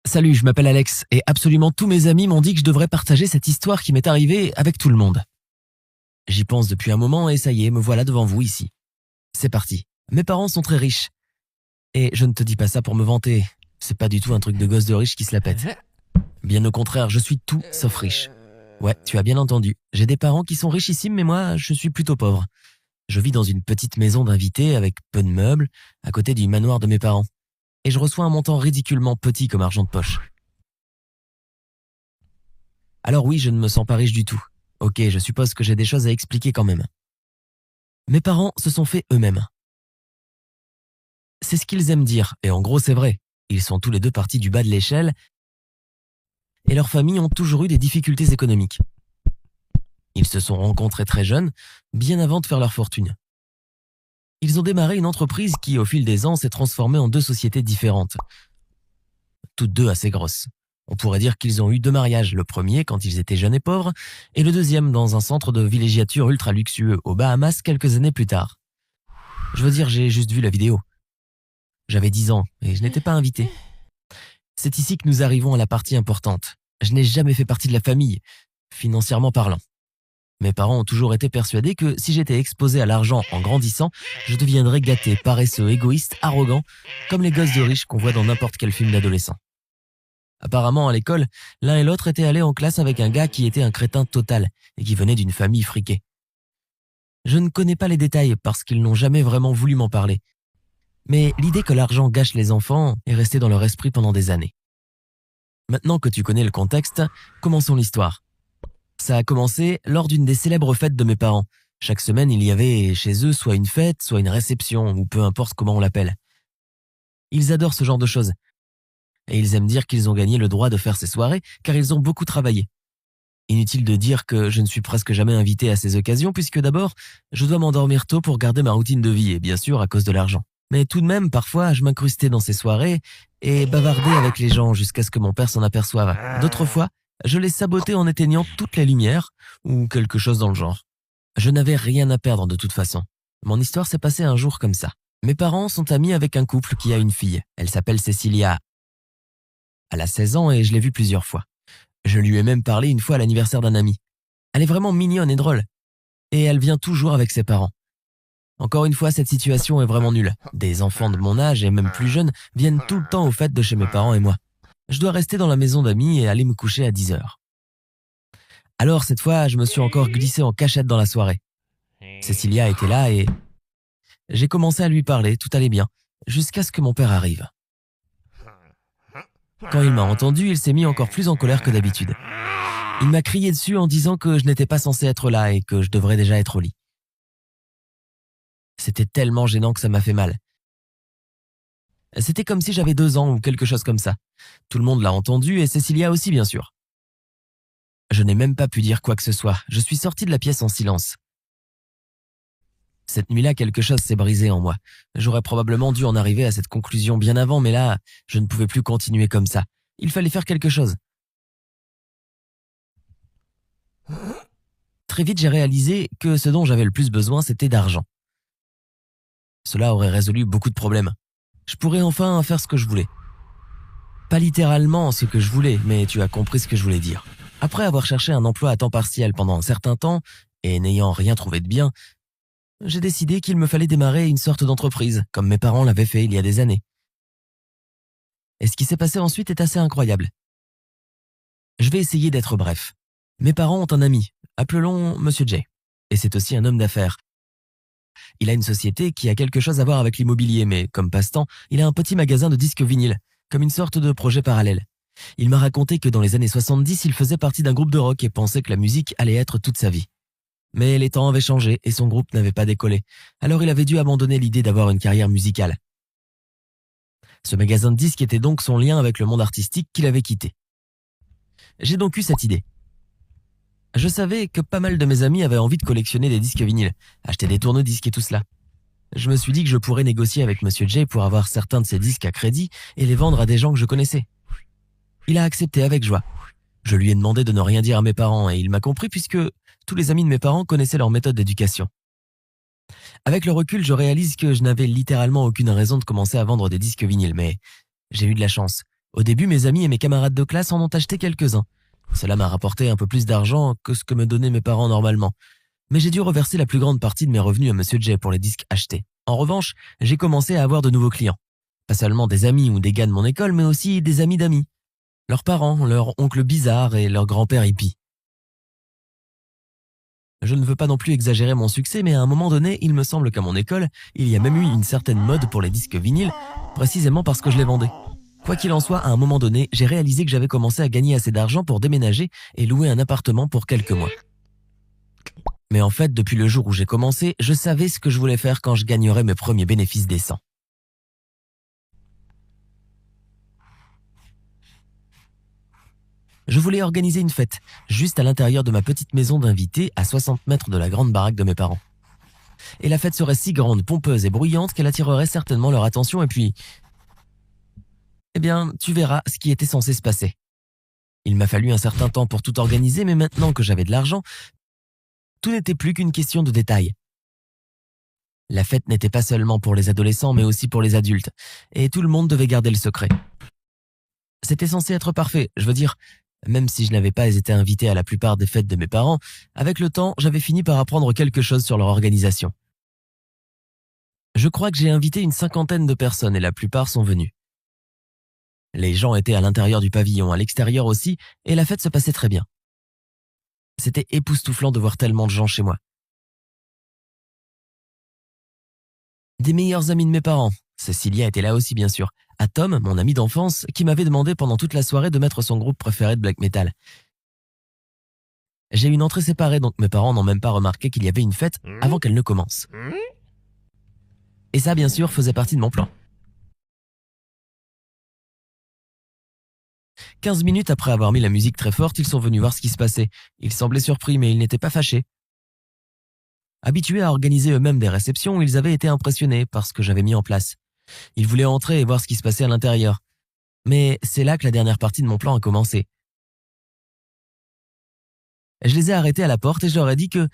Salut, je m'appelle Alex et absolument tous mes amis m'ont dit que je devrais partager cette histoire qui m'est arrivée avec tout le monde. J'y pense depuis un moment et ça y est, me voilà devant vous ici. C'est parti. Mes parents sont très riches. Et je ne te dis pas ça pour me vanter. C'est pas du tout un truc de gosse de riche qui se la pète. Bien au contraire, je suis tout sauf riche. Ouais, tu as bien entendu. J'ai des parents qui sont richissimes mais moi, je suis plutôt pauvre. Je vis dans une petite maison d'invités avec peu de meubles, à côté du manoir de mes parents. Et je reçois un montant ridiculement petit comme argent de poche. Alors oui, je ne me sens pas riche du tout. Ok, je suppose que j'ai des choses à expliquer quand même. Mes parents se sont faits eux-mêmes. C'est ce qu'ils aiment dire, et en gros c'est vrai. Ils sont tous les deux partis du bas de l'échelle, et leurs familles ont toujours eu des difficultés économiques. Ils se sont rencontrés très jeunes, bien avant de faire leur fortune. Ils ont démarré une entreprise qui, au fil des ans, s'est transformée en deux sociétés différentes. Toutes deux assez grosses. On pourrait dire qu'ils ont eu deux mariages, le premier quand ils étaient jeunes et pauvres, et le deuxième dans un centre de villégiature ultra luxueux aux Bahamas quelques années plus tard. Je veux dire, j'ai juste vu la vidéo. J'avais 10 ans et je n'étais pas invité. C'est ici que nous arrivons à la partie importante. Je n'ai jamais fait partie de la famille, financièrement parlant. Mes parents ont toujours été persuadés que si j'étais exposé à l'argent en grandissant, je deviendrais gâté, paresseux, égoïste, arrogant, comme les gosses de riches qu'on voit dans n'importe quel film d'adolescent. Apparemment, à l'école, l'un et l'autre étaient allés en classe avec un gars qui était un crétin total et qui venait d'une famille friquée. Je ne connais pas les détails parce qu'ils n'ont jamais vraiment voulu m'en parler. Mais l'idée que l'argent gâche les enfants est restée dans leur esprit pendant des années. Maintenant que tu connais le contexte, commençons l'histoire. Ça a commencé lors d'une des célèbres fêtes de mes parents. Chaque semaine, il y avait chez eux soit une fête, soit une réception, ou peu importe comment on l'appelle. Ils adorent ce genre de choses. Et ils aiment dire qu'ils ont gagné le droit de faire ces soirées car ils ont beaucoup travaillé. Inutile de dire que je ne suis presque jamais invité à ces occasions puisque d'abord, je dois m'endormir tôt pour garder ma routine de vie et bien sûr à cause de l'argent. Mais tout de même, parfois, je m'incrustais dans ces soirées et bavardais avec les gens jusqu'à ce que mon père s'en aperçoive. D'autres fois, je les sabotais en éteignant toutes les lumières ou quelque chose dans le genre. Je n'avais rien à perdre de toute façon. Mon histoire s'est passée un jour comme ça. Mes parents sont amis avec un couple qui a une fille. Elle s'appelle Cécilia. Elle a 16 ans et je l'ai vue plusieurs fois. Je lui ai même parlé une fois à l'anniversaire d'un ami. Elle est vraiment mignonne et drôle. Et elle vient toujours avec ses parents. Encore une fois, cette situation est vraiment nulle. Des enfants de mon âge et même plus jeunes viennent tout le temps aux fêtes de chez mes parents et moi. Je dois rester dans la maison d'amis et aller me coucher à 10 heures. Alors cette fois, je me suis encore glissé en cachette dans la soirée. Cécilia était là et j'ai commencé à lui parler, tout allait bien, jusqu'à ce que mon père arrive. Quand il m'a entendu, il s'est mis encore plus en colère que d'habitude. Il m'a crié dessus en disant que je n'étais pas censé être là et que je devrais déjà être au lit. C'était tellement gênant que ça m'a fait mal. C'était comme si j'avais 2 ans ou quelque chose comme ça. Tout le monde l'a entendu et Cécilia aussi bien sûr. Je n'ai même pas pu dire quoi que ce soit. Je suis sorti de la pièce en silence. Cette nuit-là, quelque chose s'est brisé en moi. J'aurais probablement dû en arriver à cette conclusion bien avant, mais là, je ne pouvais plus continuer comme ça. Il fallait faire quelque chose. Très vite, j'ai réalisé que ce dont j'avais le plus besoin, c'était d'argent. Cela aurait résolu beaucoup de problèmes. Je pourrais enfin faire ce que je voulais. Pas littéralement ce que je voulais, mais tu as compris ce que je voulais dire. Après avoir cherché un emploi à temps partiel pendant un certain temps, et n'ayant rien trouvé de bien, j'ai décidé qu'il me fallait démarrer une sorte d'entreprise, comme mes parents l'avaient fait il y a des années. Et ce qui s'est passé ensuite est assez incroyable. Je vais essayer d'être bref. Mes parents ont un ami, appelons Monsieur J. Et c'est aussi un homme d'affaires. Il a une société qui a quelque chose à voir avec l'immobilier, mais comme passe-temps, il a un petit magasin de disques vinyles, comme une sorte de projet parallèle. Il m'a raconté que dans les années 70, il faisait partie d'un groupe de rock et pensait que la musique allait être toute sa vie. Mais les temps avaient changé et son groupe n'avait pas décollé, alors il avait dû abandonner l'idée d'avoir une carrière musicale. Ce magasin de disques était donc son lien avec le monde artistique qu'il avait quitté. J'ai donc eu cette idée. Je savais que pas mal de mes amis avaient envie de collectionner des disques vinyles, acheter des tourne-disques et tout cela. Je me suis dit que je pourrais négocier avec Monsieur J pour avoir certains de ces disques à crédit et les vendre à des gens que je connaissais. Il a accepté avec joie. Je lui ai demandé de ne rien dire à mes parents et il m'a compris puisque tous les amis de mes parents connaissaient leur méthode d'éducation. Avec le recul, je réalise que je n'avais littéralement aucune raison de commencer à vendre des disques vinyles, mais j'ai eu de la chance. Au début, mes amis et mes camarades de classe en ont acheté quelques-uns. Cela m'a rapporté un peu plus d'argent que ce que me donnaient mes parents normalement. Mais j'ai dû reverser la plus grande partie de mes revenus à Monsieur J pour les disques achetés. En revanche, j'ai commencé à avoir de nouveaux clients. Pas seulement des amis ou des gars de mon école, mais aussi des amis d'amis. Leurs parents, leurs oncles bizarres et leur grand-père hippie. Je ne veux pas non plus exagérer mon succès, mais à un moment donné, il me semble qu'à mon école, il y a même eu une certaine mode pour les disques vinyles, précisément parce que je les vendais. Quoi qu'il en soit, à un moment donné, j'ai réalisé que j'avais commencé à gagner assez d'argent pour déménager et louer un appartement pour quelques mois. Mais en fait, depuis le jour où j'ai commencé, je savais ce que je voulais faire quand je gagnerais mes premiers bénéfices décents. Je voulais organiser une fête, juste à l'intérieur de ma petite maison d'invités, à 60 mètres de la grande baraque de mes parents. Et la fête serait si grande, pompeuse et bruyante qu'elle attirerait certainement leur attention et puis… Eh bien, tu verras ce qui était censé se passer. Il m'a fallu un certain temps pour tout organiser, mais maintenant que j'avais de l'argent, tout n'était plus qu'une question de détails. La fête n'était pas seulement pour les adolescents, mais aussi pour les adultes, et tout le monde devait garder le secret. C'était censé être parfait, je veux dire, même si je n'avais pas été invité à la plupart des fêtes de mes parents, avec le temps, j'avais fini par apprendre quelque chose sur leur organisation. Je crois que j'ai invité une 50aine de personnes et la plupart sont venues. Les gens étaient à l'intérieur du pavillon, à l'extérieur aussi, et la fête se passait très bien. C'était époustouflant de voir tellement de gens chez moi. Des meilleurs amis de mes parents. Cecilia était là aussi, bien sûr. À Tom, mon ami d'enfance, qui m'avait demandé pendant toute la soirée de mettre son groupe préféré de black metal. J'ai une entrée séparée, donc mes parents n'ont même pas remarqué qu'il y avait une fête avant qu'elle ne commence. Et ça, bien sûr, faisait partie de mon plan. 15 minutes après avoir mis la musique très forte, ils sont venus voir ce qui se passait. Ils semblaient surpris, mais ils n'étaient pas fâchés. Habitués à organiser eux-mêmes des réceptions, ils avaient été impressionnés par ce que j'avais mis en place. Ils voulaient entrer et voir ce qui se passait à l'intérieur. Mais c'est là que la dernière partie de mon plan a commencé. Je les ai arrêtés à la porte et je leur ai dit que